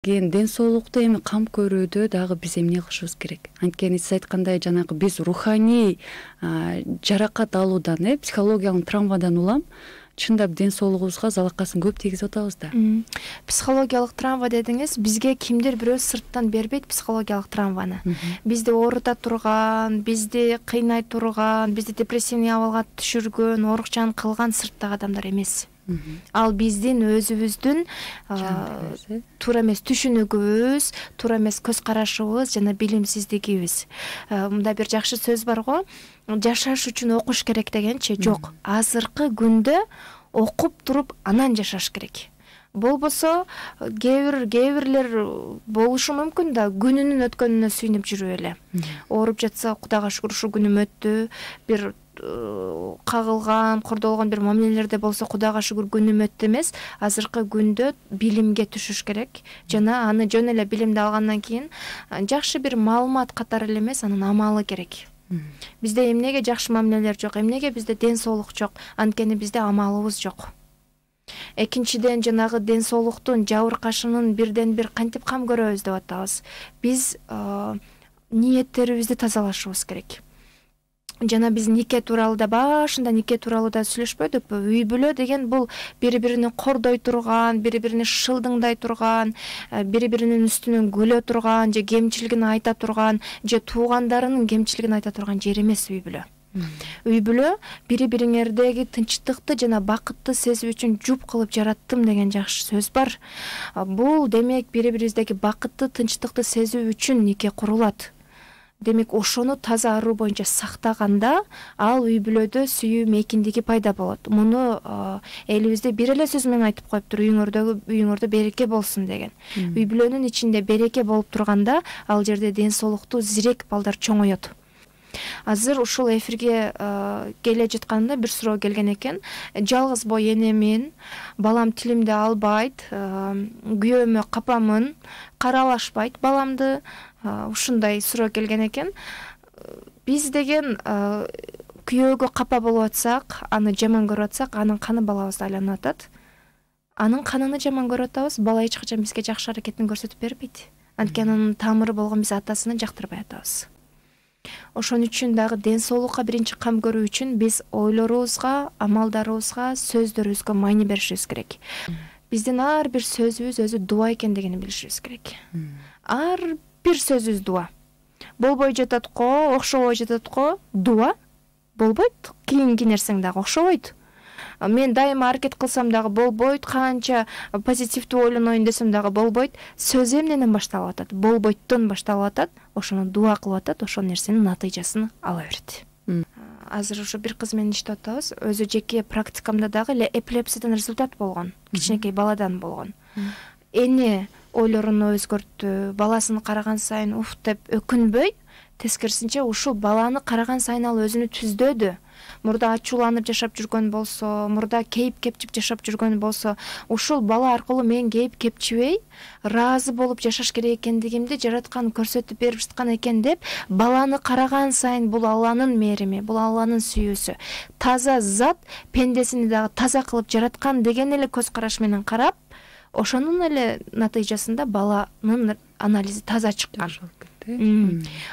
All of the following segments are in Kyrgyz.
Ден соолукту эми кам көрүүдө дагы биз эмне кылышыбыз керек? Анткени сиз айткандай жанагы биз руханий жаракат алуудан, психологиялык травмадан улам чындап ден соолугубузга залакасын көп тийгизип атабыз да. Психологиялык травма дедиңиз, бизге кимдир бирөө сырттан бербейт психологиялык травманы. Бизди оорута турган, бизди кыйнай турган, бизди депрессивный абалга түшүргөн, оорукчан кылган сырттагы адамдар эмес. Ал биздин өзүбүздүн туура эмес түшүнүгүбүз, туура эмес көз карашыбыз жана билимсиздигибиз. Мында бир жакшы сөз бар го, жашаш үчүн окуш керек дегенчи. Жок, азыркы күндө окуп туруп анан жашаш керек. Болбосо кээ-бирлер болушу мүмкүн да, күнүнүн өткөнүнө сүйүнүп жүрүп эле. Ооруп жатса, Кудайга шүгүр ушу күнүм өттү, бир кагылган, кордолгон бир мамилелерде болсо Кудайга шүгүр күнүм өттү эмес, азыркы күндө билимге түшүш керек. Жана аны жөн эле билимди алгандан кийин жакшы бир маалымат катары эле эмес, анын амалы керек. Бизде эмнеге жакшы мамилелер жок, эмнеге бизде ден соолук жок? Анткени бизде амалыбыз жок. Экинчиден, жанагы ден соолуктун жабыркашынын бирден бир кантип кам көрөбүз деп атабыз. Биз ниеттерибизди тазалашыбыз керек. Жана биз нике тууралуу да, башында нике тууралуу да сүйлөшпөдүкпү? Үй бүлө деген бул бири-бирини кордой турган, бири-бирини шылдыңдай турган, бири-биринин үстүнөн күлө турган, же кемчилигин айта турган, же туугандарынын кемчилигин айта турган жер эмес үй бүлө. Үй бүлө бири-бириңердеги тынчтыкты жана бакытты сезүү үчүн жуп кылып жараттым деген жакшы сөз бар. Бул демек бири-бирибиздеги бакытты, тынчтыкты сезүү үчүн нике курулат. Демек ошону таза аруу боюнча сактаганда ал үй бүлөдө сүйүү мейкиндиги пайда болот. Муну элибизде бир эле сөз менен айтып коюптур: үйүңөрдө береке болсун деген. Үй бүлөнүн ичинде береке болуп турганда ал жерде ден соолуктуу зирек балдар чоңоет. Азыр ушул эфирге келе жатканда бир суроо келген экен. Жалгыз бой энемин, балам тилимди албайт, күйөөмө капамын, каралашпайт баламды. Ушундай суроо келген экен. Биз деген күйөөгө капа болуп атсак, аны жаман көрүп атсак, анын каны балабызды айланып атат. Анын каныны жаман көрүп атабыз, бала эч качан бизге жакшы аракетин көрсөтүп бербейт. Анткени анын тамыры болгон биз атасын жактырбай атабыз. Ошон үчүн дагы ден соолукка биринчи кам көрүү үчүн биз ойлорубузга, амалдарыбызга, сөздөрүбүзгө майны беришибиз керек. Биздин ар бир сөзүбүз өзү дуа экендигин билишибиз керек. Ар бир сөзүбүз дуа. Болбой жатат го, окшобой жатат го, дуа. Болбойт. Кийинки нерсең дагы окшобойт. Мен дайыма аракет кылсам дагы болбойт, канча позитивдүү ойлоноюн десем дагы болбойт. Сөз эмнеден башталып атат? Болбойттон башталып атат. Ошону дуа кылып атат, ошол нерсенин натыйжасын ала берет. Азыр ошо бир кыз менен иштеп атабыз. Өзү жеке практикамда дагы эле эпилепсиядан результат болгон. Кичинекей баладан болгон. Эне ойлоруну өзгөрттү, баласын караган сайын уф деп өкүнбөй, тескерисинче ушул баланы караган сайын ал өзүнү түздөөдү. Мурда ачууланып жашап жүргөн болсо, мурда кейип кепчип жашап жүргөн болсо, ушул бала аркылуу мен кейип кепчибей, ыраазы болуп жашаш керек экендигимди жараткан көрсөтүп берип жаткан экен деп, баланы караган сайын бул Алланын мээрими, бул Алланын сүйүүсү. Таза зат пендесини дагы таза кылып жараткан деген эле көз караш менен карап, ошонун эле натыйжасында баланын анализи таза чыккан.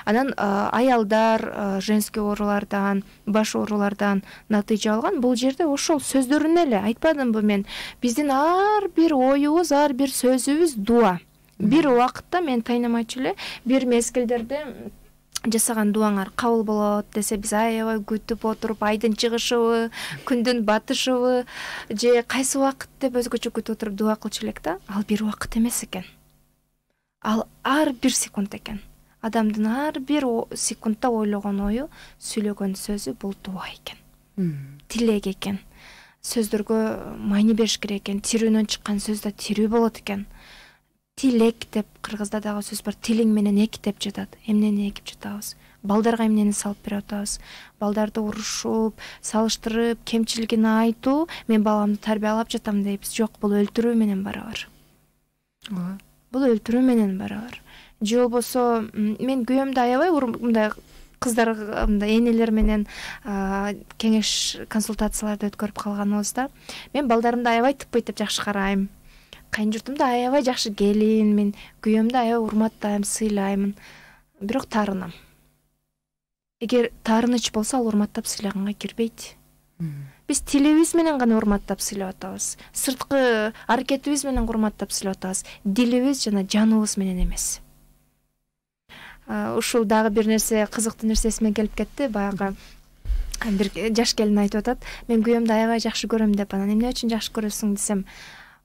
Анан аялдар женский оорулардан, баш оорулардан натыйжа алган. Бул жерде ошол сөздөрүн эле айтпадымбы мен? Биздин ар бир оюбуз, ар бир сөзүбүз дуа. Бир убакытта мен тайнамайчу эле бир мезгилдерде жасаган дуаңар кабыл болот десе, биз аябай күтүп отуруп, айдын чыгышыбы, күндүн батышыбы, же кайсы убакыт деп өзгөчө күтүп отуруп дуа кылчу элек да. Ал бир убакыт эмес экен. Ал ар бир секунд экен. Адамдын ар бир секундта ойлогон ою, сүйлөгөн сөзү бул дуа экен. Тилек экен. Сөздөргө майны бериш керек экен. Тирүүнөн чыккан сөз да тирүү болот экен. Тилек деп кыргызда дагы сөз бар. Тилиң менен эк деп жатат. Эмнени экип жатабыз? Балдарга эмнени салып берип атабыз? Балдарды урушуп, салыштырып, кемчилигин айтуу, мен баламды тарбиялап жатам дейбиз. Жок, бул өлтүрүү менен барабар. Бул өлтүрүү менен барабар. Же болбосо мен күйөөмдү аябай мындай кыздар, энелер менен кеңеш консультацияларды өткөрүп калганыбызда, мен балдарымды аябай тыкпыйтып жакшы карайм. кайын журтумда аябай жакшы келинмин, күйөөмдү аябай урматтайм, сыйлаймын. Бирок таарынам. Эгер таарыныч болсо, ал урматтап сыйлаганга кирбейт. Биз тилибиз менен гана урматтап сыйлап атабыз. Сырткы аракетибиз менен урматтап сыйлап атабыз. Дилибиз жана жаныбыз менен эмес. Ушул дагы бир нерсе, кызыктуу нерсе эсиме келип кетти. Баягы бир жаш келин айтып атат, мен күйөөмдү аябай жакшы көрөм деп. Анан эмне үчүн жакшы көрөсүң десем,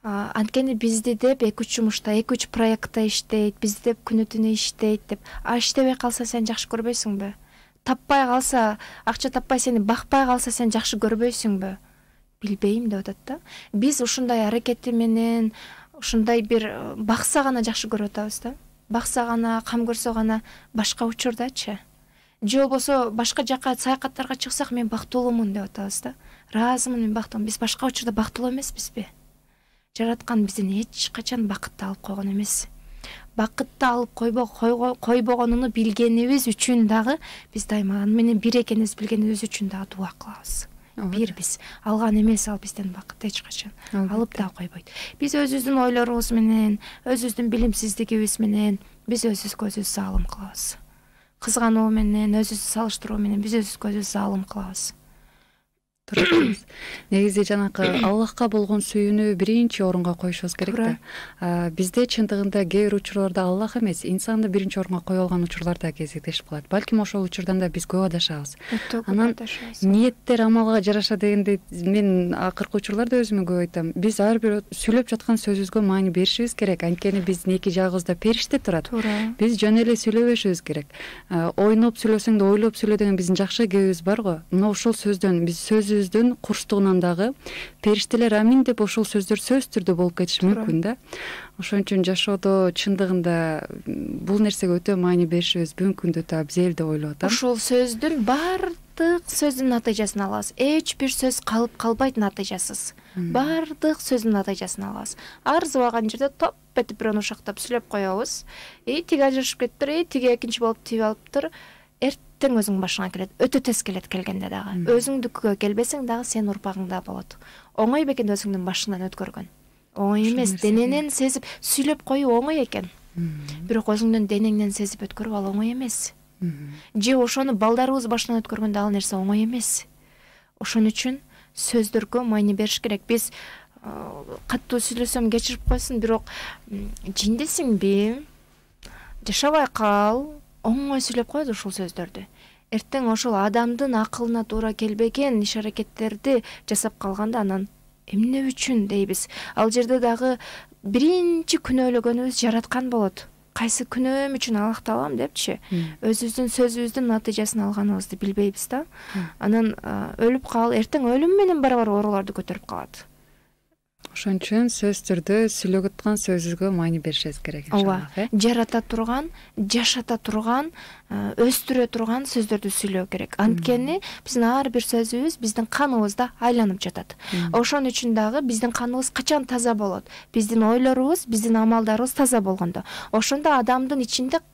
анткени бизди деп 2-3 жумушта, 2-3 проектте иштейт, бизди деп күнү түнү иштейт деп. Иштебей калса сен жакшы көрбөйсүңбү? Таппай калса, акча таппай сени бакпай калса сен жакшы көрбөйсүңбү? Билбейм деп атат да. Биз ушундай аракети менен, ушундай бир бакса гана жакшы көрүп атабыз да. Бакса гана, кам көрсө гана, башка учурдачы. Же болбосо башка жака саякаттарга чыксак мен бактылуумун деп атабыз да. Ыраазымын, мен бактылуумун. Биз башка учурда бактылуу эмеспизби? Жараткан бизден эч качан бакытты алып койгон эмес. Бакытты алып койбогонуну билгенибиз үчүн дагы биз дайыма аны менен бир экенибиз билгенибиз үчүн дагы дуа кылабыз. Бир биз алган эмес, ал бизден бакытты эч качан алып да койбойт. Биз өзүбүздүн ойлорубуз менен, өзүбүздүн билимсиздигибиз менен биз өзүбүзгө өзүбүз заалым кылабыз. Кызгануу менен, өзүбүздү салыштыруу менен биз өзүбүзгө өзүбүз заалым кылабыз. Негизи жанакы Аллахка болгон сүйүүнү биринчи орунга коюшубуз керек да. Бизде чындыгында кээ бир учурларда Аллах эмес, инсанды биринчи орунга кое алган учурлар да кездешип калат. Балким ошол учурдан да биз көп адашабыз. Анан ниеттер амалга жараша дегенде мен акыркы учурларда өзүмө көп айтам. Биз ар бир сүйлөп жаткан сөзүбүзгө маани беришибиз керек. Анткени биздин эки жагыбызда периште турат. Биз жөн эле сүйлөбөшүбүз керек. Ойноп сүйлөсөң да ойлоп сүйлө деген биздин жакшы кебибиз барго. Мына ошол сөздөн биз сөзүбүздүн курчтугунан дагы периштелер амин деп ошол сөздөр сөзсүз түрдө болуп кетиши мүмкүн да. Ошон үчүн жашоодо чындыгында бул нерсеге өтө маани беришибиз мүмкүн деп абзел деп ойлоп атам. Ошол сөздүн бардык сөздүн натыйжасын алабыз. Эч бир сөз калып калбайт натыйжасыз. Бардык сөздүн натыйжасын алабыз. Арзыбаган жерде топ этип бирөөнү ушактап сүйлөп коебуз. Тиги ажырашып кетиптир, тиги экинчи болуп тийип алыптыр. Эртең өзүң башыңа келет, өтө тез келет, келгенде дагы. Өзүңдүккө келбесең дагы сенин урпагыңда болот. Оңой бекен өзүңдүн башыңдан өткөргөн. Оңой эмес, дененен сезип сүйлөп коюу оңой экен. Бирок өзүңдүн денеңден сезип өткөрүп ал оңой эмес. Же ошону балдарыбыз башынан өткөргөндө ал нерсе оңой эмес. Ошон үчүн сөздөргө маани бериш керек. Биз каттуу сүйлөсөм кечирип койсун, бирок жиндесиңби? Жашабай кал. Оңой сүйлөп коет ушул сөздөрдү. Эртең ошол адамдын акылына туура келбеген иш аракеттерди жасап калганда анан эмне үчүн дейбиз. Ал жерде дагы биринчи күнөөлөгөнүбүз жараткан болот. Кайсы күнөөм үчүн Аллахты алам депчи, өзүбүздүн сөзүбүздүн натыйжасын алганыбызды билбейбиз да. Анан өлүп кал, эртең өлүм менен барабар ооруларды көтөрүп калат. Ошон үчүн сөздөрдү сүйлөп аткан сөзүбүзгө маани беришибиз керек. Ооба, жарата турган, жашата турган, өстүрө турган сөздөрдү сүйлөө керек. Анткени биздин ар бир сөзүбүз биздин каныбызда айланып жатат. Ошон үчүн дагы биздин каныбыз качан таза болот? Биздин ойлорубуз, биздин амалдарыбыз таза болгондо. Ошондо адамдын ичинде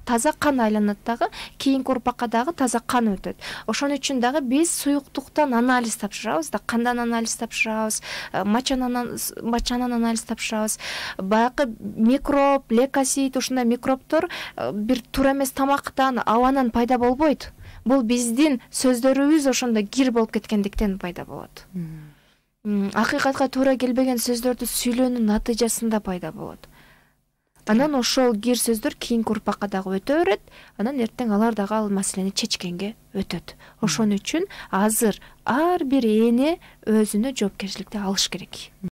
таза кан айланат дагы, кийинки урпакка дагы таза кан өтөт. Ошон үчүн дагы биз суюктуктан анализ тапшырабыз да, кандан анализ тапшырабыз, мачанан анализ тапшырабыз. Баягы микроб, лейкоцит, ушундай микробтор бир туура эмес тамактан, абанан пайда болбойт. Бул биздин сөздөрүбүз ошондо кир болуп кеткендиктен пайда болот. Акыйкатка туура келбеген сөздөрдү сүйлөөнүн натыйжасында пайда болот. Анан ошол кир сөздөр кийинки урпакка дагы өтө берет, анан эртең алар дагы ал маселени чечкенге өтөт. Ошон үчүн азыр ар бир эне өзүнө жоопкерчиликти алыш керек.